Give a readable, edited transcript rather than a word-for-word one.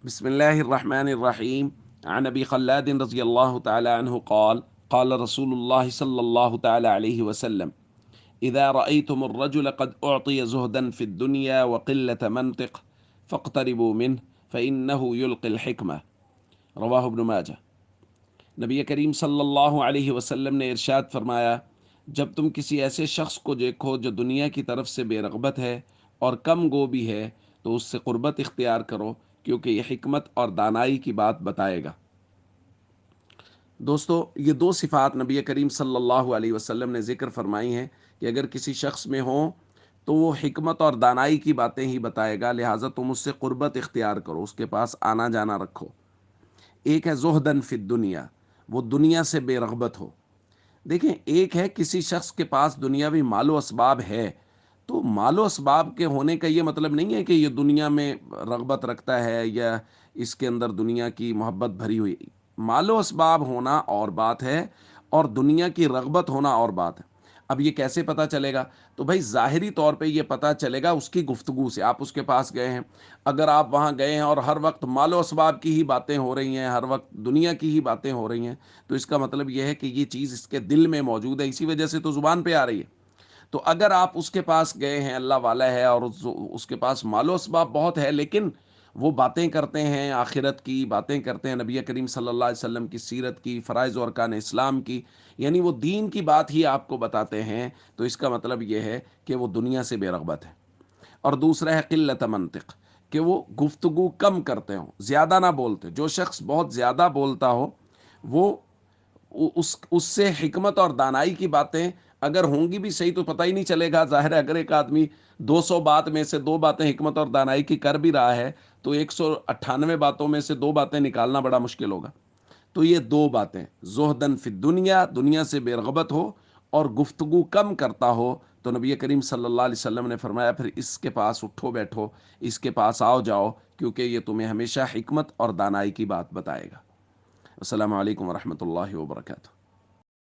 بسم الله الرحمن الرحيم. عن أبي خلاد رضي الله تعالى عنه قال قال رسول الله صلى الله تعالى عليه وسلم: إذا رأيتم الرجل قد أعطي زهدا في الدنيا وقلة منطق فاقتربوا منه فإنه يلقي الحكمة. رواہ ابن ماجہ۔ نبی کریم صلی اللہ علیہ وسلم نے ارشاد فرمایا، جب تم کسی ایسے شخص کو دیکھو جو دنیا کی طرف سے بے رغبت ہے اور کم گو بھی ہے تو اس سے قربت اختیار کرو، کیونکہ یہ حکمت اور دانائی کی بات بتائے گا۔ دوستو، یہ دو صفات نبی کریم صلی اللہ علیہ وسلم نے ذکر فرمائی ہیں کہ اگر کسی شخص میں ہوں تو وہ حکمت اور دانائی کی باتیں ہی بتائے گا، لہٰذا تم اس سے قربت اختیار کرو، اس کے پاس آنا جانا رکھو۔ ایک ہے زہدن فی الدنیا، وہ دنیا سے بے رغبت ہو۔ دیکھیں، ایک ہے کسی شخص کے پاس دنیاوی مال و اسباب ہے، تو مال و اسباب کے ہونے کا یہ مطلب نہیں ہے کہ یہ دنیا میں رغبت رکھتا ہے یا اس کے اندر دنیا کی محبت بھری ہوئی۔ مال و اسباب ہونا اور بات ہے، اور دنیا کی رغبت ہونا اور بات ہے۔ اب یہ کیسے پتہ چلے گا؟ تو بھائی ظاہری طور پہ یہ پتہ چلے گا اس کی گفتگو سے۔ آپ اس کے پاس گئے ہیں، اگر آپ وہاں گئے ہیں اور ہر وقت مال و اسباب کی ہی باتیں ہو رہی ہیں، ہر وقت دنیا کی ہی باتیں ہو رہی ہیں، تو اس کا مطلب یہ ہے کہ یہ چیز اس کے دل میں موجود ہے، اسی وجہ سے تو زبان پہ آ رہی ہے۔ تو اگر آپ اس کے پاس گئے ہیں، اللہ والا ہے اور اس کے پاس مال و اسباب بہت ہے، لیکن وہ باتیں کرتے ہیں، آخرت کی باتیں کرتے ہیں، نبی کریم صلی اللہ علیہ وسلم کی سیرت کی، فرائض و ارکان اسلام کی، یعنی وہ دین کی بات ہی آپ کو بتاتے ہیں، تو اس کا مطلب یہ ہے کہ وہ دنیا سے بے رغبت ہے۔ اور دوسرا ہے قلت منطق، کہ وہ گفتگو کم کرتے ہوں، زیادہ نہ بولتے۔ جو شخص بہت زیادہ بولتا ہو، وہ اس سے حکمت اور دانائی کی باتیں اگر ہوں گی بھی صحیح تو پتہ ہی نہیں چلے گا۔ ظاہر ہے اگر ایک آدمی 200 بات میں سے 2 باتیں حکمت اور دانائی کی کر بھی رہا ہے تو 198 باتوں میں سے 2 باتیں نکالنا بڑا مشکل ہوگا۔ تو یہ 2 باتیں، زہدن فی الدنیا، دنیا سے بے رغبت ہو، اور گفتگو کم کرتا ہو، تو نبی کریم صلی اللہ علیہ وسلم نے فرمایا پھر اس کے پاس اٹھو بیٹھو، اس کے پاس آؤ جاؤ، کیونکہ یہ تمہیں ہمیشہ حکمت اور دانائی کی بات بتائے گا۔ السلام علیکم ورحمۃ اللہ وبرکاتہ۔